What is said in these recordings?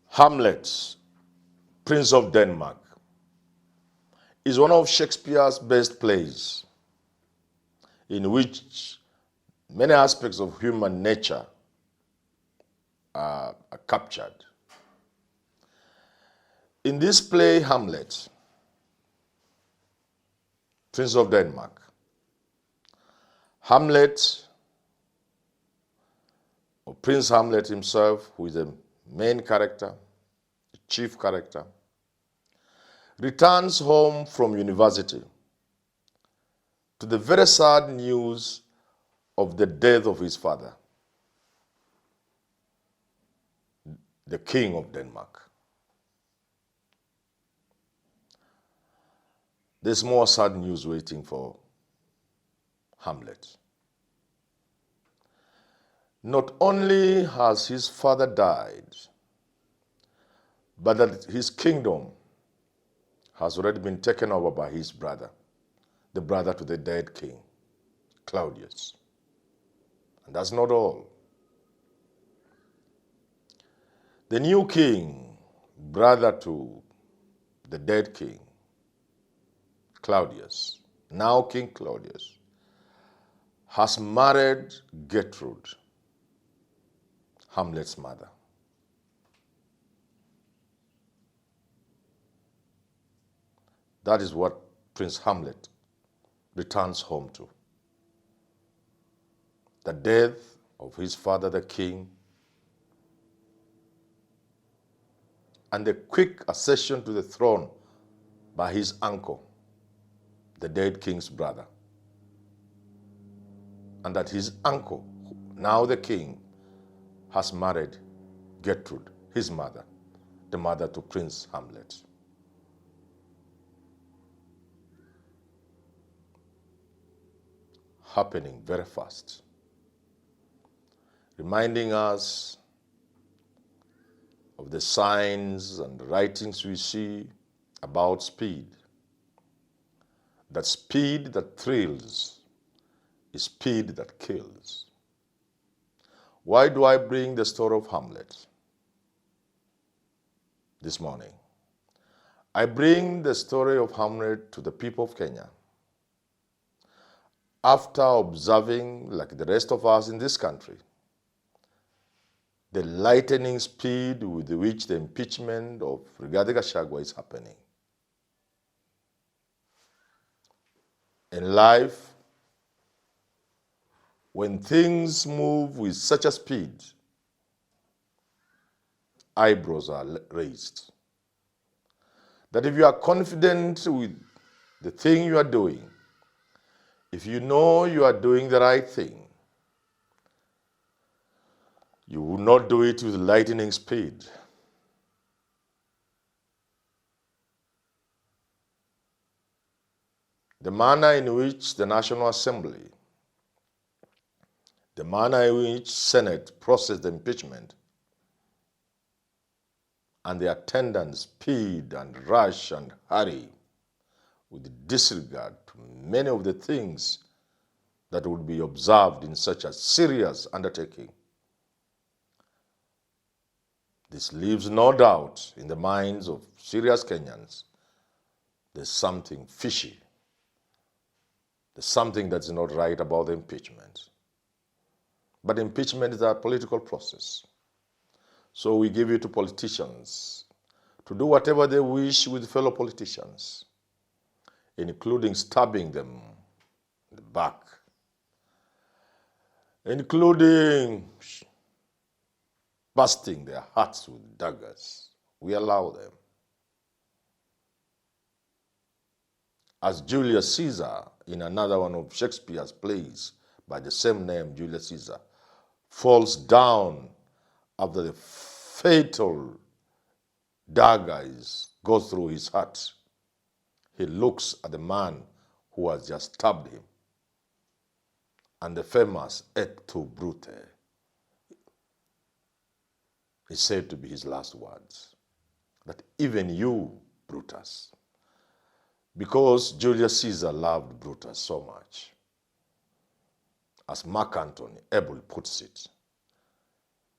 Hamlet, Prince of Denmark, is one of Shakespeare's best plays, in which many aspects of human nature are captured. In this play, Hamlet, Prince of Denmark, Hamlet, or Prince Hamlet himself, who is the main character, the chief character, returns home from university to the very sad news of the death of his father, the King of Denmark. There's more sad news waiting for Hamlet. Not only has his father died, but that his kingdom has already been taken over by his brother, the brother to the dead king, Claudius. And that's not all. The new king, brother to the dead king, Claudius, now King Claudius, has married Gertrude, Hamlet's mother. That is what Prince Hamlet returns home to. The death of his father, the king, and the quick accession to the throne by his uncle, the dead king's brother. And that his uncle, now the king, has married Gertrude, his mother, the mother to Prince Hamlet. Happening very fast, reminding us of the signs and writings we see about speed. That speed that thrills is speed that kills. Why do I bring the story of Hamlet this morning? I bring the story of Hamlet to the people of Kenya after observing, like the rest of us in this country, the lightning speed with which the impeachment of Rigathi Gachagua is happening. In life, when things move with such a speed, eyebrows are raised. That if you are confident with the thing you are doing, if you know you are doing the right thing, you will not do it with lightning speed. The manner in which the National Assembly, the manner in which Senate processed the impeachment, and the attendant speed and rush and hurry with disregard to many of the things that would be observed in such a serious undertaking. This leaves no doubt in the minds of serious Kenyans there's something fishy. There's something that's not right about the impeachment. But impeachment is a political process. So we give it to politicians to do whatever they wish with fellow politicians, including stabbing them in the back, including busting their hearts with daggers. We allow them. As Julius Caesar, in another one of Shakespeare's plays by the same name, Julius Caesar, falls down after the fatal dagger goes through his heart. He looks at the man who has just stabbed him. And the famous et tu, Brute is said to be his last words. That even you, Brutus, because Julius Caesar loved Brutus so much, as Mark Antony Abel puts it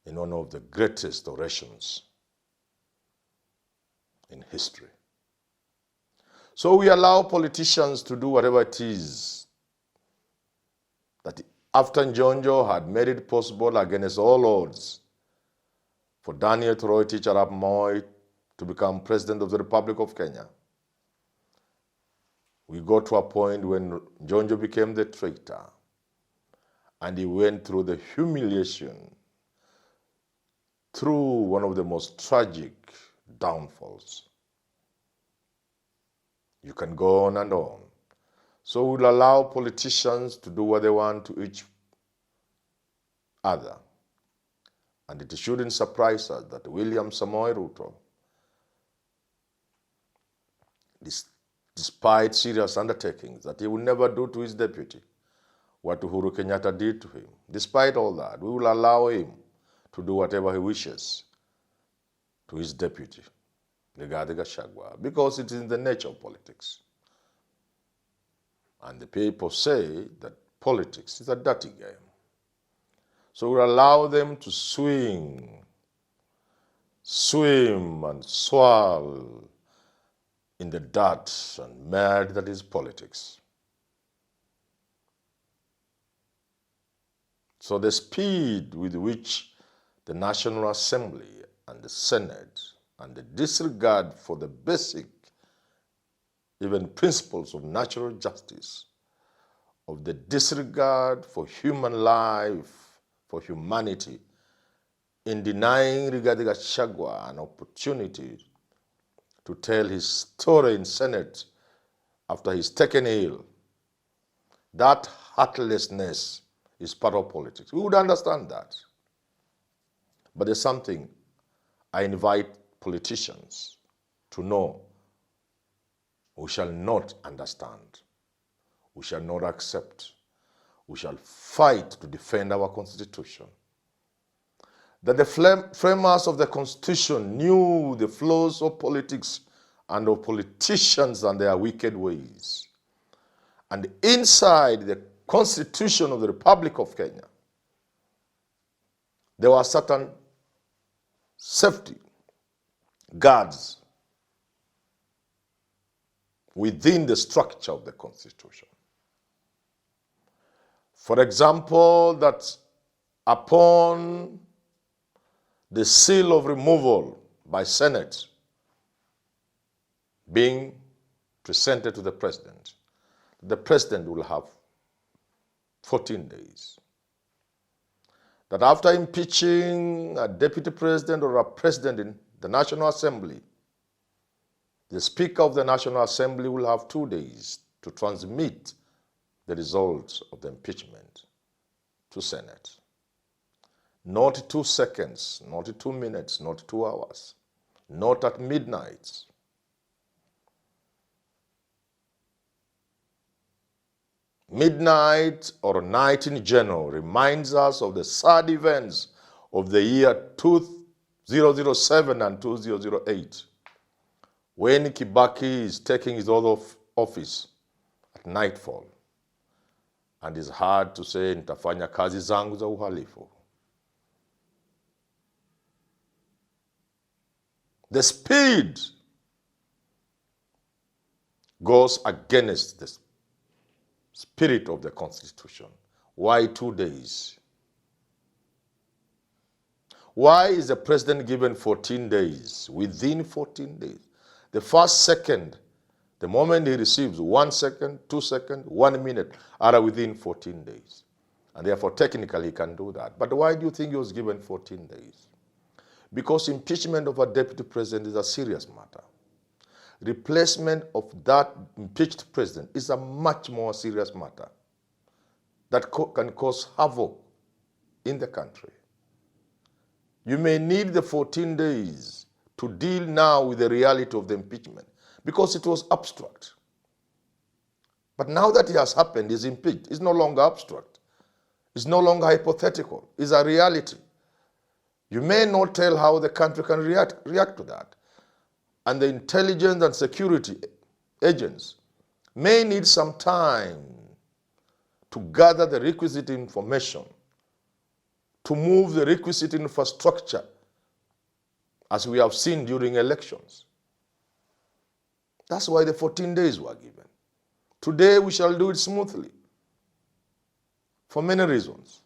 in one of the greatest orations in history. So we allow politicians to do whatever it is that after Njonjo had made it possible against all odds for Daniel Toroitich Arap Moi to become President of the Republic of Kenya. We got to a point when Njonjo became the traitor, and he went through the humiliation, through one of the most tragic downfalls. You can go on and on. So we'll allow politicians to do what they want to each other. And it shouldn't surprise us that William Samoei Ruto, despite serious undertakings that he will never do to his deputy what Uhuru Kenyatta did to him, despite all that, we will allow him to do whatever he wishes to his deputy, Rigathi Gachagua, because it is in the nature of politics. And the people say that politics is a dirty game. So we'll allow them to swim and swirl in the dirt and mud that is politics. So the speed with which the National Assembly and the Senate and the disregard for the basic, even principles of natural justice, of the disregard for human life, for humanity, in denying Rigathi Gachagua an opportunity to tell his story in Senate after he's taken ill, that heartlessness is part of politics. We would understand that. But there's something I invite politicians to know. We shall not understand. We shall not accept. We shall fight to defend our Constitution. That the framers of the Constitution knew the flaws of politics and of politicians and their wicked ways. And inside the Constitution of the Republic of Kenya, there were certain safety guards within the structure of the Constitution. For example, that upon the seal of removal by Senate being presented to the President will have 14 days. That after impeaching a deputy president or a president in the National Assembly, the Speaker of the National Assembly will have 2 days to transmit the results of the impeachment to Senate. Not 2 seconds, not 2 minutes, not 2 hours, not at midnight. Midnight or night in general reminds us of the sad events of the year 2007 and 2008, when Kibaki is taking his oath of office at nightfall and is hard to say, nitafanya kazi zangu za uhalifu. The speed goes against the spirit of the Constitution. Why 2 days? Why is the president given 14 days? Within 14 days. The first second, the moment he receives, 1 second, 2 seconds, 1 minute, are within 14 days. And therefore, technically, he can do that. But why do you think he was given 14 days? Because impeachment of a deputy president is a serious matter. Replacement of that impeached president is a much more serious matter that can cause havoc in the country. You may need the 14 days to deal now with the reality of the impeachment because it was abstract. But now that it has happened, he's impeached. It's no longer abstract. It's no longer hypothetical. It's a reality. You may not tell how the country can react to that. And the intelligence and security agents may need some time to gather the requisite information, to move the requisite infrastructure, as we have seen during elections. That's why the 14 days were given. Today we shall do it smoothly for many reasons.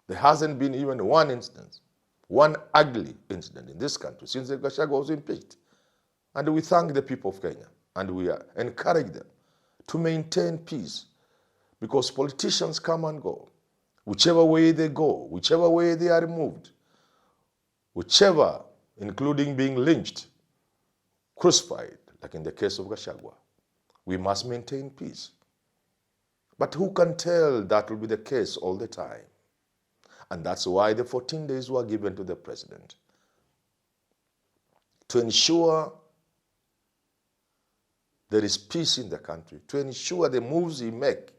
There hasn't been even one instance, one ugly incident in this country since the Gachagua was impeached. And we thank the people of Kenya and we encourage them to maintain peace, because politicians come and go. Whichever way they go, whichever way they are removed, whichever, including being lynched, crucified, like in the case of Gachagua, we must maintain peace. But who can tell that will be the case all the time? And that's why the 14 days were given to the president, to ensure there is peace in the country, to ensure the moves he makes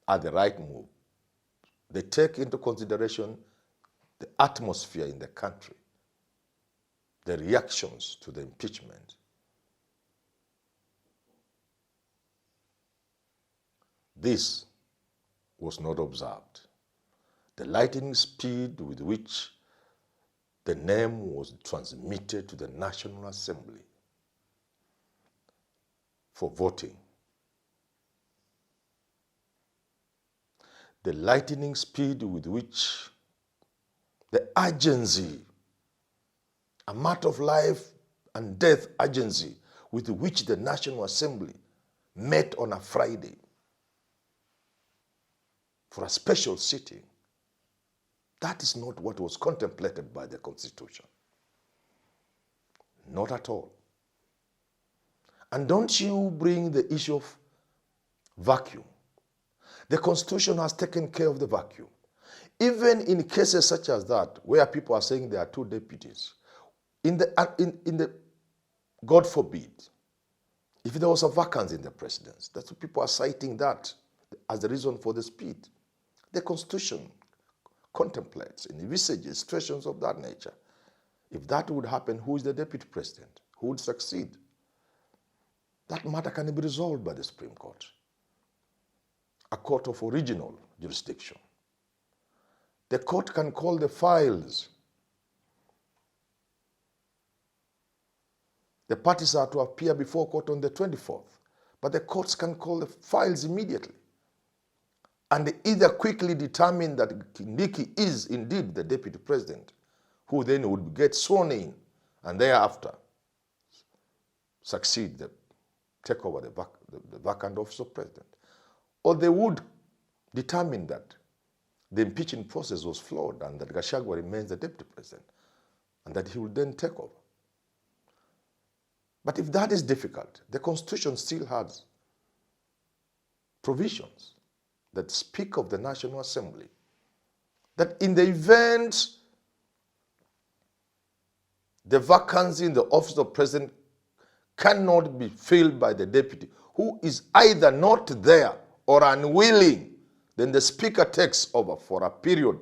are the right move. They take into consideration the atmosphere in the country, the reactions to the impeachment. This was not observed. The lightning speed with which the name was transmitted to the National Assembly for voting, the lightning speed with which the urgency, a matter of life and death urgency with which the National Assembly met on a Friday for a special sitting, that is not what was contemplated by the Constitution. Not at all. And don't you bring the issue of vacuum. The Constitution has taken care of the vacuum. Even in cases such as that, where people are saying there are two deputies, in the God forbid, if there was a vacancy in the presidency, that's what people are citing that as the reason for the speed. The Constitution contemplates and envisages situations of that nature. If that would happen, who is the deputy president? Who would succeed? That matter can be resolved by the Supreme Court, a court of original jurisdiction. The court can call the files. The parties are to appear before court on the 24th, but the courts can call the files immediately and either quickly determine that Kindiki is indeed the deputy president, who then would get sworn in and thereafter succeed, take over the vacant office of president. Or they would determine that the impeachment process was flawed and that Gachagua remains the deputy president and that he will then take over. But if that is difficult, the Constitution still has provisions that speak of the National Assembly, that in the event the vacancy in the office of president cannot be filled by the deputy, who is either not there or unwilling, then the speaker takes over for a period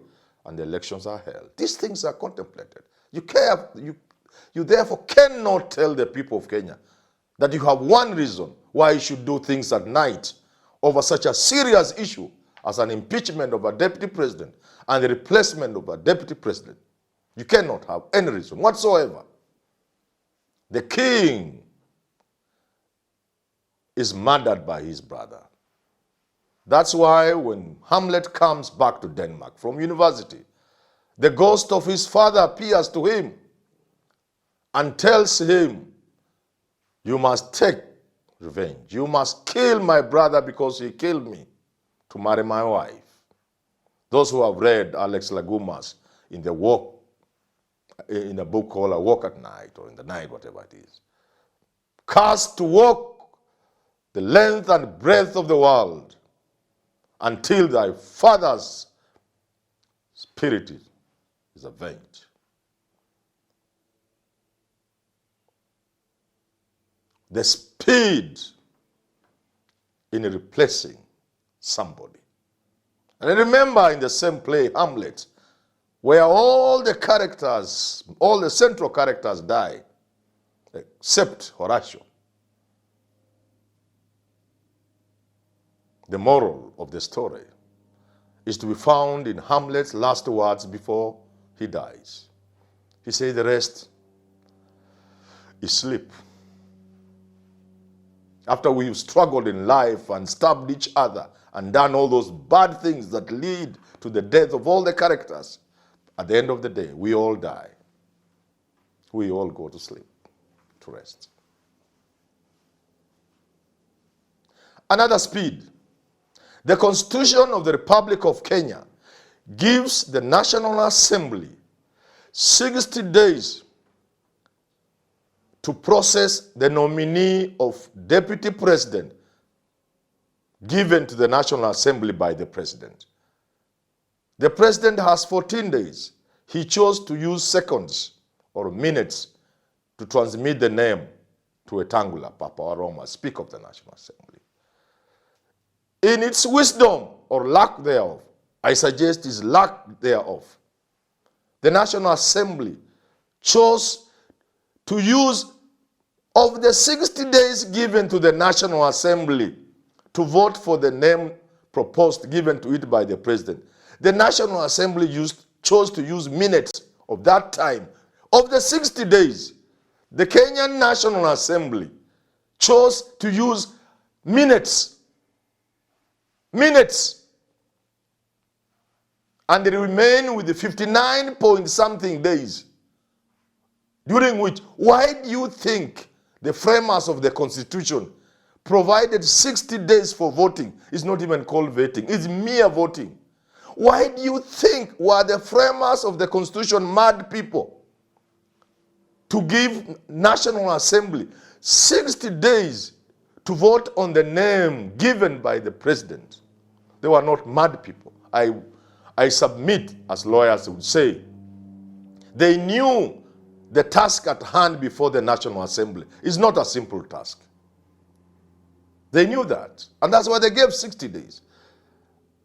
and the elections are held. These things are contemplated. You therefore cannot tell the people of Kenya that you have one reason why you should do things at night over such a serious issue as an impeachment of a deputy president and the replacement of a deputy president. You cannot have any reason whatsoever. The king is murdered by his brother. That's why when Hamlet comes back to Denmark from university, the ghost of his father appears to him and tells him, you must take revenge. You must kill my brother because he killed me to marry my wife. Those who have read Alex Lagumas in the book called A Walk at Night, or in the night, whatever it is. Cast to walk the length and breadth of the world until thy father's spirit is avenged. The speed in replacing somebody. And remember in the same play, Hamlet, where all the characters, all the central characters die, except Horatio. The moral of the story is to be found in Hamlet's last words before he dies. He said the rest is sleep. After we've struggled in life and stabbed each other and done all those bad things that lead to the death of all the characters, at the end of the day, we all die. We all go to sleep, to rest. Another speed. The Constitution of the Republic of Kenya gives the National Assembly 60 days to process the nominee of deputy president given to the National Assembly by the president. The president has 14 days. He chose to use seconds or minutes to transmit the name to Etangula, Papa Aroma, Speaker of the National Assembly. In its wisdom or lack thereof, I suggest is lack thereof, the National Assembly chose to use of the 60 days given to the National Assembly to vote for the name proposed given to it by the president. The National Assembly chose to use minutes of that time. Of the 60 days, the Kenyan National Assembly chose to use minutes. Minutes. And they remain with the 59 point something days. During which, why do you think the framers of the Constitution provided 60 days for voting? It's not even called voting, it's mere voting. Why do you think were the framers of the Constitution mad people to give National Assembly 60 days to vote on the name given by the president? They were not mad people. I submit, as lawyers would say, they knew the task at hand before the National Assembly is not a simple task. They knew that. And that's why they gave 60 days.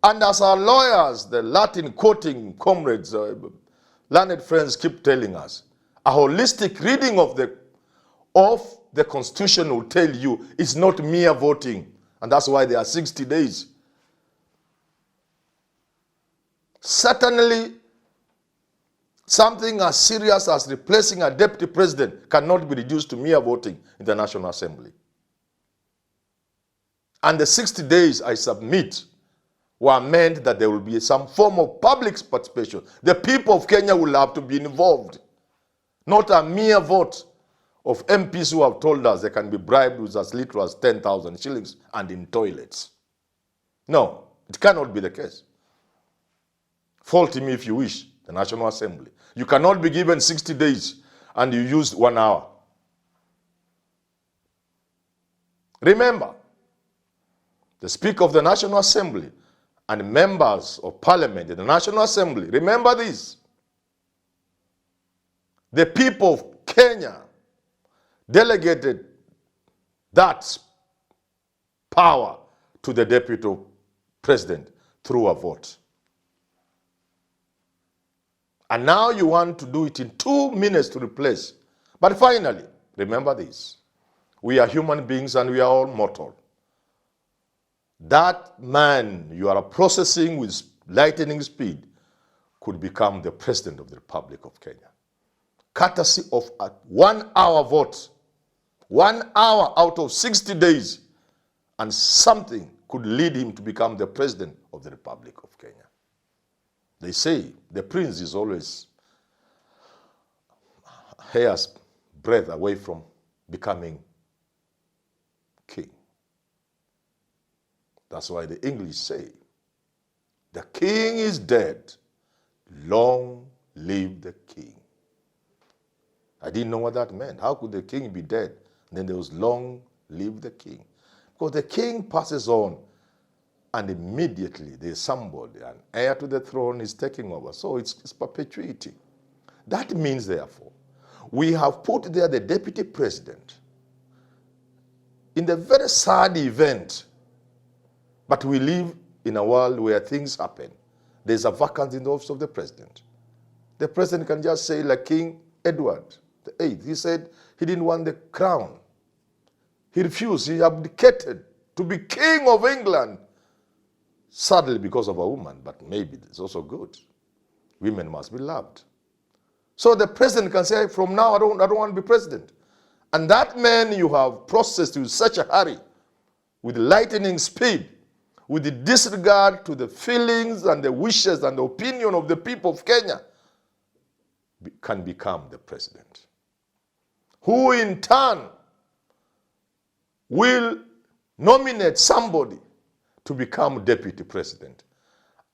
And as our lawyers, the Latin quoting comrades, learned friends keep telling us, a holistic reading of the Constitution will tell you it's not mere voting. And that's why there are 60 days. Certainly, something as serious as replacing a deputy president cannot be reduced to mere voting in the National Assembly. And the 60 days, I submit, were meant that there will be some form of public participation. The people of Kenya will have to be involved. Not a mere vote of MPs who have told us they can be bribed with as little as 10,000 shillings and in toilets. No, it cannot be the case. Fault me if you wish, the National Assembly. You cannot be given 60 days and you used 1 hour. Remember, the Speaker of the National Assembly and members of Parliament in the National Assembly, remember this. The people of Kenya delegated that power to the deputy president through a vote. And now you want to do it in 2 minutes to replace. But finally, remember this. We are human beings and we are all mortal. That man you are processing with lightning speed could become the president of the Republic of Kenya. Courtesy of a 1 hour vote. 1 hour out of 60 days. And something could lead him to become the president of the Republic of Kenya. They say the prince is always a hair's breadth away from becoming king. That's why the English say, the king is dead, long live the king. I didn't know what that meant. How could the king be dead? And then there was long live the king. Because the king passes on and immediately there's somebody, an heir to the throne is taking over. So it's perpetuity. That means, therefore, we have put there the deputy president in the very sad event. But we live in a world where things happen. There's a vacancy in the office of the president. The president can just say, like King Edward VIII, he said he didn't want the crown. He refused, he abdicated to be king of England. Sadly because of a woman, but maybe it's also good. Women must be loved. So the president can say, from now I don't want to be president. And that man you have processed with such a hurry, with lightning speed, with the disregard to the feelings and the wishes and the opinion of the people of Kenya, can become the president. Who in turn will nominate somebody to become deputy president.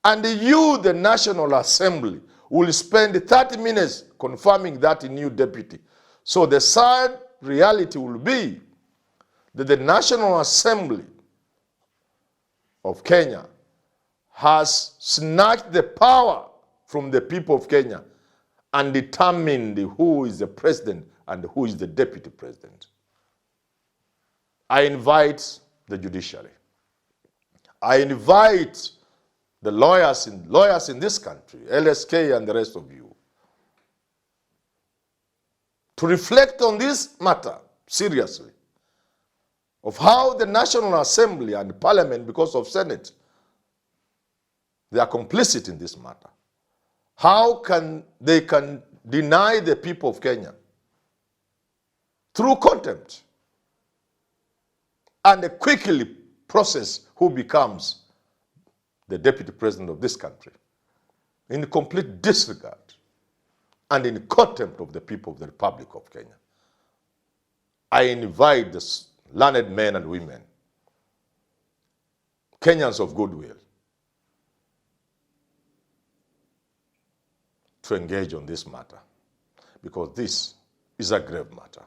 And you, the National Assembly, will spend 30 minutes confirming that new deputy. So the sad reality will be that the National Assembly of Kenya has snatched the power from the people of Kenya and determined who is the president and who is the deputy president. I invite the judiciary. I invite the lawyers in this country, LSK and the rest of you, to reflect on this matter seriously, of how the National Assembly and Parliament, because of Senate, they are complicit in this matter. How they can deny the people of Kenya through contempt and quickly process who becomes the deputy president of this country in complete disregard and in contempt of the people of the Republic of Kenya. I invite the learned men and women, Kenyans of goodwill, to engage on this matter, because this is a grave matter.